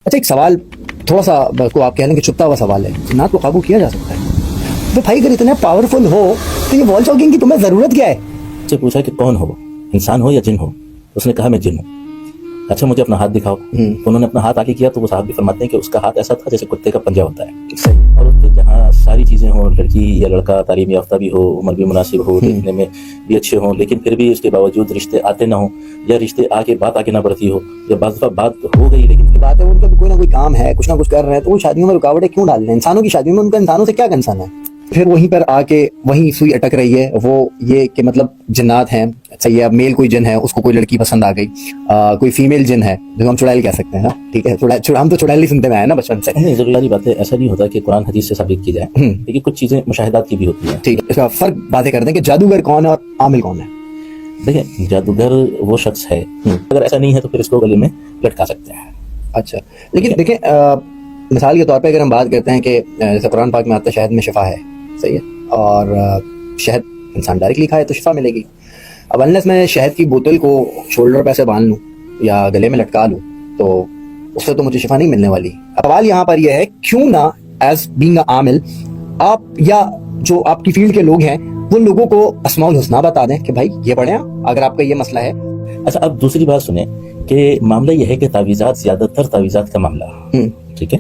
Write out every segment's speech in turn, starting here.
अच्छा, एक सवाल थोड़ा सा को आप कह लें कि छुपता हुआ सवाल है, जिन्नात को काबू किया जा सकता है? तो भाई अगर इतने पावरफुल हो तो ये वॉल चौकिंग की तुम्हें जरूरत क्या है? से पूछा कि कौन हो, इंसान हो या जिन हो? उसने कहा मैं जिन हूँ। अच्छा मुझे अपना हाथ दिखाओ। तो उन्होंने अपना हाथ आगे किया तो वो साहब भी फरमाते हैं कि उसका हाथ ऐसा था जैसे कुत्ते का पंजा होता है। सही। और उसके जहाँ सारी चीजें हों, लड़की या लड़का तालीम याफ्ता भी हो, उम्र भी मुनासिब हो, देखने में भी अच्छे हों, लेकिन फिर भी उसके बावजूद रिश्ते आते ना हो, या रिश्ते आके बात आगे ना बढ़ती हो, या बात बात हो गई लेकिन फिर बात है उनका भी कोई ना कोई काम है, कुछ ना कुछ कर रहे हैं, तो वो शादियों में रुकावटें क्यों डाल रहे हैं? इंसानों की शादियों में उनका इंसानों से क्या कंसर्न है? फिर वहीं पर आके वहीं सुई अटक रही है वो, ये कि मतलब जिन्नात हैं। सही है, मेल कोई जिन है, उसको कोई लड़की पसंद आ गई, कोई फीमेल जिन है जिसको हम चुड़ैल कह सकते हैं ना, ठीक है, हम तो चुड़ैल ही सुनते हुए आए ना बचपन से। नहीं, जरूरी बात है, ऐसा नहीं होता कि कुरान हदीस से साबित की जाए, लेकिन कुछ चीजें मुशाहिदात की भी होती हैं। ठीक है, इसका फर्क बातें करते हैं कि जादूगर कौन है और आमिल कौन है। देखिए, जादूगर वो शख्स है, अगर ऐसा नहीं है तो फिर इसको गले में लटका सकते हैं। अच्छा, लेकिन देखें मिसाल के तौर पे अगर हम बात करते हैं कि जैसे कुरान पाक में आता है शहद में शिफा है, सही है, और शहद इंसान डायरेक्टली खाए तो शिफा मिलेगी। अब अनलेस मैं शहद की बोतल को शोल्डर पे ऐसे बांध लूँ या गले में लटका लूँ तो उससे तो मुझे शिफा नहीं मिलने वाली। अब सवाल यहाँ पर यह है, क्यों ना एज बीइंग आमिल आप या जो आपकी फील्ड के लोग हैं वो लोगों को अस्माउल हुस्ना बता दें कि भाई ये पढ़ें अगर आपका ये मसला है। अच्छा, अब दूसरी बात सुने कि मामला यह है कि तावीज़ात, ज्यादातर तावीज़ात का मामला, ठीक है,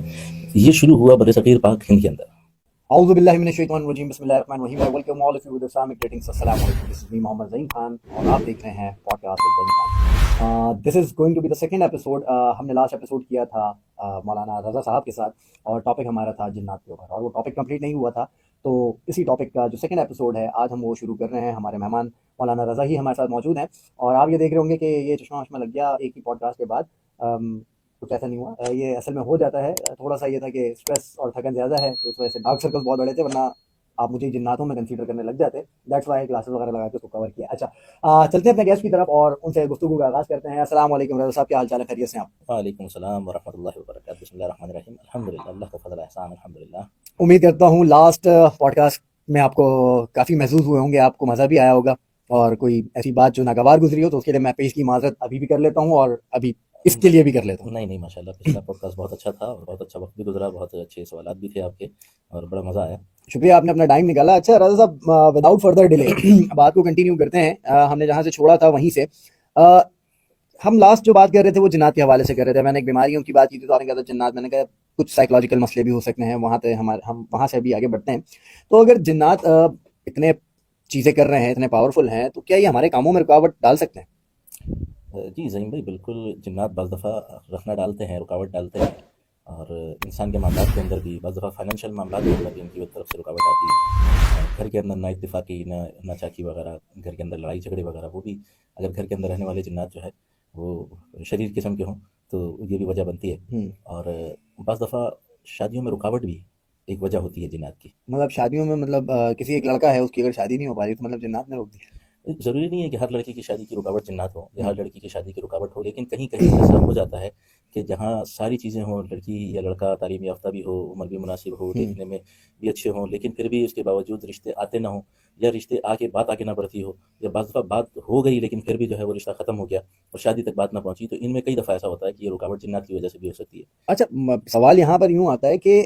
ये शुरू हुआ बरसगीर पाक हिंद के अंदर। औज़ु बिल्लाहि मिनश शैतानिर रजीम, बिस्मिल्लाहिर रहमानिर रहीम, welcome all of you with Islamic greetings, अस्सलाम वालेकुम, this is me Mohammad Zaheen Khan और आप देख रहे हैं podcast with Zaheen Khan. This is going to be the second episode. हमने लास्ट एपिसोड किया था मौलाना रज़ा साहब के साथ और टॉपिक हमारा था जिन्नात के ऊपर, और वो टॉपिक कंप्लीट नहीं हुआ था, तो इसी टॉपिक का जो सेकंड एपिसोड है आज हम वो शुरू कर रहे हैं। हमारे मेहमान मौलाना रज़ा ही हमारे साथ मौजूद हैं और आप ये देख रहे होंगे कि ये चश्मा वश्मा लग गया एक ही पॉडकास्ट के बाद। कुछ ऐसा नहीं हुआ, ये असल में हो जाता है, थोड़ा सा ये था कि स्ट्रेस और थकन ज़्यादा है तो उस वजह से डार्क सर्कल्स बहुत बड़े थे, वरना आप मुझे जिन्नातों में कंसीडर करने लग जाते। दैट्स वाई ग्लासेस वगैरह लगा के उसको कवर किया। अच्छा, चलते हैं अपने गेस्ट की तरफ और उनसे गुफ्तगू का आगाज़ करते हैं। अस्सलाम वालेकुम रज़ा साहब, क्या हाल चाल है, खैरियत से आप? वालेकुम सलाम व रहमतुल्लाहि व बरकातहू, बिस्मिल्लाहिर रहमानिर रहीम, अल्हम्दुलिल्लाह, अल्लाह का फज़ल एहसान, अल्हम्दुलिल्लाह। उम्मीद करता हूँ लास्ट पॉडकास्ट में आपको काफ़ी महसूस हुए होंगे, आपको मज़ा भी आया होगा, और कोई ऐसी बात जो नागवार गुजरी हो तो उसके लिए मैं पेश की माजरत अभी भी कर लेता हूँ और अभी इसके लिए भी कर लेता हूँ। नहीं माशाल्लाह, पिछला पॉडकास्ट बहुत अच्छा था और बहुत अच्छा वक्त भी गुजरा, बहुत अच्छे सवालात भी थे आपके और बड़ा मज़ा आया। शुक्रिया, आपने अपना टाइम निकाला। अच्छा रज़ा साहब, विदाउट फर्दर डिले बात को कंटिन्यू करते हैं। हमने जहाँ से छोड़ा था वहीं से हम लास्ट जो बात कर रहे थे वो जिन्नात के हवाले से कर रहे थे। मैंने एक बीमारियों की बात की थी तो आपने कहा था जिन्नात, मैंने कहा कुछ साइकोलॉजिकल मसले भी हो सकते हैं, वहाँ पे हम वहाँ से अभी आगे बढ़ते हैं। तो अगर जिन्नात इतने चीज़ें कर रहे हैं, इतने पावरफुल हैं, तो क्या ये हमारे कामों में रुकावट डाल सकते हैं? जी ज़हीन भाई, बिल्कुल, जिन्नात बाज़ दफ़ा रखना डालते हैं, रुकावट डालते हैं, और इंसान के मामलात के अंदर भी बाज़ दफ़ा फाइनेंशियल मामलात के अंदर भी इनकी तरफ से रुकावट आती है। घर के अंदर ना इत्तेफाकी, ना नाचाकी वगैरह, घर के अंदर लड़ाई झगड़े वगैरह, वो भी अगर घर के अंदर रहने वाले जिन्नात जो है वो शरीर किस्म के हों तो ये भी वजह बनती है। और बाज़ दफ़ा शादियों में रुकावट भी एक वजह होती है जिन्नात की। मतलब शादियों में, मतलब किसी एक लड़का है उसकी अगर शादी नहीं हो पा रही तो मतलब जिन्नात ने रोक दिया? ज़रूरी नहीं है कि हर लड़के की शादी की रुकावट जिन्नात हो या हर लड़की की शादी की रुकावट हो, लेकिन कहीं कहीं ऐसा हो जाता है कि जहाँ सारी चीज़ें हों, लड़की या लड़का तालीम याफ्ता भी हो, उम्र भी मुनासिब हो, देखने में भी अच्छे हों, लेकिन फिर भी उसके बावजूद रिश्ते आते ना हो, या रिश्ते आके बात आगे ना बढ़ती हो, या बाज़ दफ़ा बात हो गई लेकिन फिर भी जो है वो रिश्ता ख़त्म हो गया और शादी तक बात ना पहुँची, तो इनमें कई दफ़ा ऐसा होता है कि ये रुकावट जिन्नात की वजह से भी हो सकती है। अच्छा, सवाल यहाँ पर यूँ आता है कि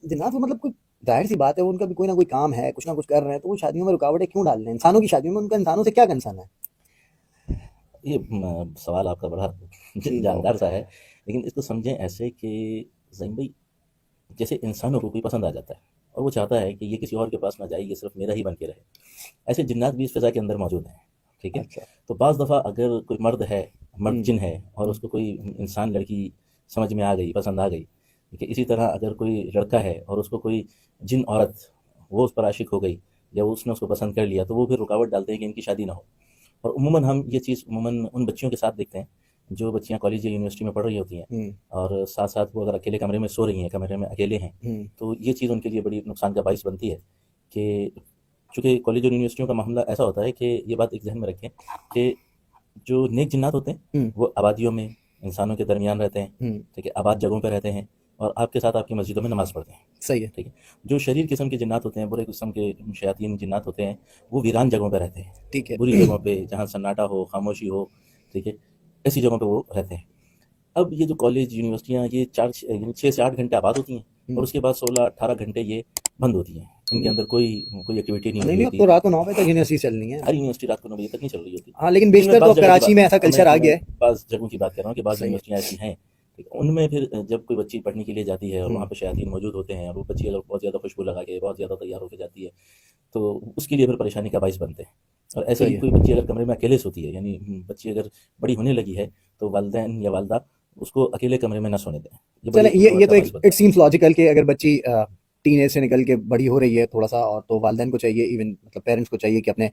जिन्नात मतलब कोई जाहिर सी बात है उनका भी कोई ना कोई काम है, कुछ ना कुछ कर रहे हैं, तो वो शादियों में रुकावटें क्यों डाल रहे हैं? इंसानों की शादियों में उनका इंसानों से क्या कंसर्न है? ये सवाल आपका बड़ा जानदार सा है, लेकिन इसको समझें ऐसे कि ज़हीन भाई, जैसे इंसानों को कोई पसंद आ जाता है और वो चाहता है कि ये किसी और के पास ना जाए, ये सिर्फ मेरा ही बन के रहे, ऐसे जिन्नात भी इस फ़िज़ा के अंदर मौजूद हैं, ठीक है। अच्छा। तो बाज़ दफ़ा अगर कोई मर्द है, मर्द जिन है, और उसको कोई इंसान लड़की समझ में आ गई, पसंद आ गई, ठीक है, इसी तरह अगर कोई लड़का है और उसको कोई जिन औरत, वो उस पर आशिक हो गई या उसने उसको पसंद कर लिया, तो वो फिर रुकावट डालते हैं कि इनकी शादी ना हो। और उमूमन हम ये चीज़ उमूमन उन बच्चियों के साथ देखते हैं जो बच्चियां कॉलेज या यूनिवर्सिटी में पढ़ रही होती हैं और साथ साथ वो अगर अकेले कमरे में सो रही हैं, कमरे में अकेले हैं, तो ये चीज़ उनके लिए बड़ी नुकसान का बाइस बनती है कि चूँकि कॉलेज और यूनिवर्सिटियों का मामला ऐसा होता है कि ये बात एक जहन में रखें कि जो नेक जिन्नात होते हैं वो आबादियों में इंसानों के दरमियान रहते हैं, ठीक है, आबाद जगहों पर रहते हैं और आपके साथ आपकी मस्जिदों में नमाज़ पढ़ते हैं, सही है। ठीक है। जो शरीर किस्म के जिन्नात होते हैं, बुरे किस्म के शयातीन जिन्नात होते हैं, वो वीरान जगहों पर रहते हैं, ठीक है। बुरी जगहों पे जहाँ सन्नाटा हो, खामोशी हो, ठीक है, ऐसी जगहों पे वो रहते हैं। اب یہ جو کالج یونیورسٹیاں یہ 6 سے 8 گھنٹے آباد ہوتی ہیں اور اس کے بعد 16-18 گھنٹے یہ بند ہوتی ہیں. ان کے اندر کوئی ایکٹیویٹی نہیں نہیں ہوتی اب تو رات کو 9 بجے تک یونیورسٹی چلنی ہے. ہر یونیورسٹی رات کو 9 بجے تک نہیں چل رہی ہوتی. ہاں لیکن بیشتر تو کراچی میں ایسا کلچر آ گیا ہے. بعض جگہوں کی بات کر رہا ہوں کہ بعض یونیورسٹیاں ایسی ہیں ان میں پھر جب کوئی بچی پڑھنے کے لیے جاتی ہے اور وہاں پہ شیاطین موجود ہوتے ہیں اور وہ بچی اگر بہت زیادہ خوشبو لگا کے بہت زیادہ تیار ہو کے جاتی ہے تو اس کے لیے پھر پریشانی کا باعث بنتے ہیں. اور ایسے ہی کوئی بچی اگر کمرے میں اکیلے سوتی ہے, یعنی بچی اگر بڑی ہونے لگی ہے تو والدین یا والدہ اس کو اکیلے کمرے میں نہ سونے دیں. چلیں یہ تو اٹ سیمس لاجیکل کہ اگر بچی ٹین ایج سے نکل کے بڑی ہو رہی ہے تھوڑا سا, اور تو والدین کو چاہیے, ایون مطلب پیرنٹس کو چاہیے کہ اپنے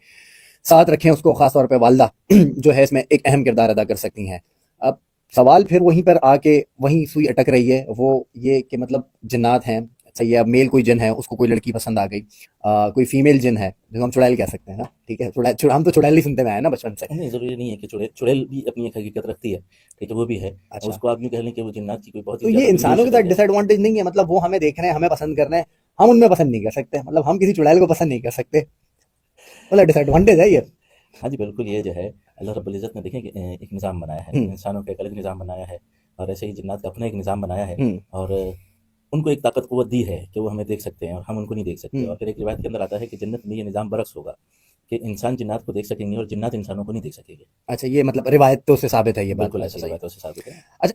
ساتھ رکھیں اس کو. خاص طور پہ والدہ جو ہے اس میں ایک اہم کردار ادا کر سکتی ہیں. اب سوال پھر وہیں پر آ کے وہیں سوئی اٹک رہی ہے, وہ یہ کہ مطلب جنات ہیں, صحیح ہے, اب میل کوئی جن ہے اس کو کوئی لڑکی پسند آ گئی, کوئی فیمیل جن ہے جس کو ہم چڑیل کہہ سکتے ہیں نا, ٹھیک ہے, ہم تو چڑیل ہی سنتے میں آئے نا بچپن سے. نہیں ضروری نہیں ہے کہ چڑیل بھی اپنی ایک حقیقت رکھتی ہے, ٹھیک ہے, وہ بھی ہے. اس کو آپ یوں کہہ لیں کہ وہ جنات کی کوئی بہت تو یہ انسانوں کے ساتھ ڈس ایڈوانٹیج نہیں ہے, مطلب وہ ہمیں دیکھ رہے ہیں, ہمیں پسند کر رہے ہیں, ہم ان میں پسند نہیں کر سکتے, مطلب ہم کسی چڑیل کو پسند نہیں کر سکتے, مطلب ڈس ایڈوانٹیج ہے یہ. ہاں جی بالکل, یہ جو ہے اللہ رب العزت نے دیکھیں کہ ایک نظام بنایا ہے, انسانوں کا ایک الگ نظام بنایا ہے اور ایسے ہی جنات کا اپنا ایک نظام بنایا ہے, اور ان کو ایک طاقت قوت دی ہے کہ وہ ہمیں دیکھ سکتے ہیں اور ہم ان کو نہیں دیکھ سکتے. اور پھر ایک روایت کے اندر آتا ہے کہ جنت میں یہ نظام برعکس ہوگا کہ انسان جنات کو دیکھ سکیں گے اور جنات انسانوں کو نہیں دیکھ سکیں گے. اچھا, یہ مطلب روایتوں سے ثابت ہے یہ بات؟ بالکل ایسی روایتوں سے ثابت ہے. اچھا,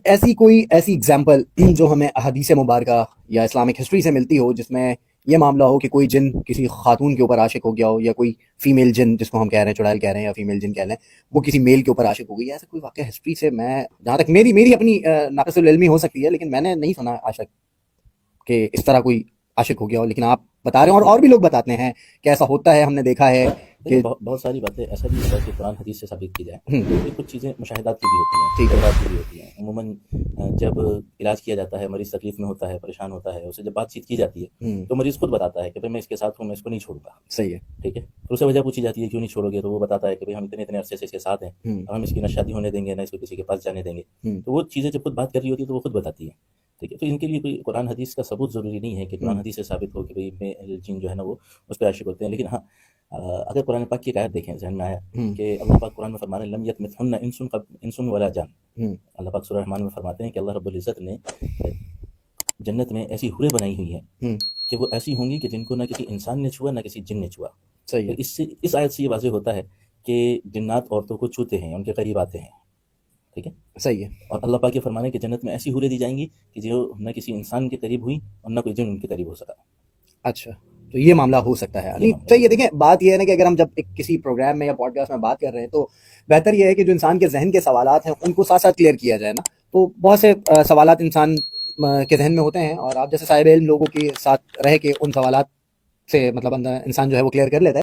ایسی ایگزامپل جو ہمیں احادیث مبارکہ یا اسلامک ہسٹری سے ملتی ہو جس میں یہ معاملہ ہو کہ کوئی جن کسی خاتون کے اوپر عاشق ہو گیا ہو, یا کوئی فیمیل جن جس کو ہم کہہ رہے ہیں چڑیل کہہ رہے ہیں یا فیمیل جن کہہ رہے ہیں وہ کسی میل کے اوپر عاشق ہو گئی, ایسا کوئی واقعہ ہسٹری سے میں جہاں تک میری اپنی ناقص العلمی ہو سکتی ہے لیکن میں نے نہیں سنا عاشق کہ اس طرح کوئی عاشق ہو گیا ہو, لیکن آپ بتا رہے ہیں اور بھی لوگ بتاتے ہیں کہ ایسا ہوتا ہے, ہم نے دیکھا ہے کہ بہت ساری باتیں ایسا بھی ہوتا ہے کہ قرآن حدیث سے ثابت کی جائے. کچھ چیزیں مشاہدات کی بھی ہوتی ہیں, تجربات کی بھی ہوتی ہیں. عموماً جب علاج کیا جاتا ہے, مریض تکلیف میں ہوتا ہے, پریشان ہوتا ہے, اسے جب بات چیت کی جاتی ہے تو مریض خود بتاتا ہے کہ بھائی میں اس کے ساتھ ہوں, میں اس کو نہیں چھوڑوں گا. صحیح ہے, ٹھیک ہے. پھر اسے وجہ پوچھی جاتی ہے کیوں نہیں چھوڑو گے, تو وہ بتاتا ہے کہ بھائی ہم اتنے عرصے سے اس کے ساتھ ہیں, ہم اس کی نہ شادی ہونے دیں گے نہ اس کو کسی کے پاس جانے دیں گے. تو وہ چیزیں جب خود بات کر رہی ہوتی ہے تو وہ خود بتاتی ہے. ٹھیک ہے, تو ان کے لیے کوئی قرآن حدیث کا ثبوت ضروری نہیں ہے کہ قرآن حدیث سے ثابت ہو کہ بھائی جن جو ہے نا وہ اس پہ عاشق ہوتے ہیں. لیکن ہاں, اگر قرآن پاک کی ایک آیت دیکھیں, ذہن میں آیا کہ اللہ پاک قرآن میں فرمانے لم یطمثہن انس ولا جان. اللہ پاک سورہ رحمان میں فرماتے ہیں کہ اللہ رب العزت نے جنت میں ایسی حوریں بنائی ہوئی ہیں کہ وہ ایسی ہوں گی کہ جن کو نہ کسی انسان نے چھوا نہ کسی جن نے چھوا. صحیح ہے, اس آیت سے یہ واضح ہوتا ہے کہ جنات عورتوں کو چھوتے ہیں, ان کے قریب آتے ہیں. ٹھیک ہے, صحیح ہے. اور اللہ پاک کے فرمانے کہ جنت میں ایسی حوریں دی جائیں گی کہ جو نہ کسی انسان کے قریب ہوئی اور نہ کوئی جن ان کے قریب ہو سکا. اچھا, تو یہ معاملہ ہو سکتا ہے. چلیے دیکھیں, بات یہ ہے نا کہ اگر ہم جب کسی پروگرام میں یا پوڈ کاسٹ میں بات کر رہے ہیں تو بہتر یہ ہے کہ جو انسان کے ذہن کے سوالات ہیں ان کو ساتھ ساتھ کلیئر کیا جائے نا. تو بہت سے سوالات انسان کے ذہن میں ہوتے ہیں اور آپ جیسے صاحب علم لوگوں کے ساتھ رہ کے ان سوالات سے مطلب انسان جو ہے وہ کلیئر کر لیتا ہے.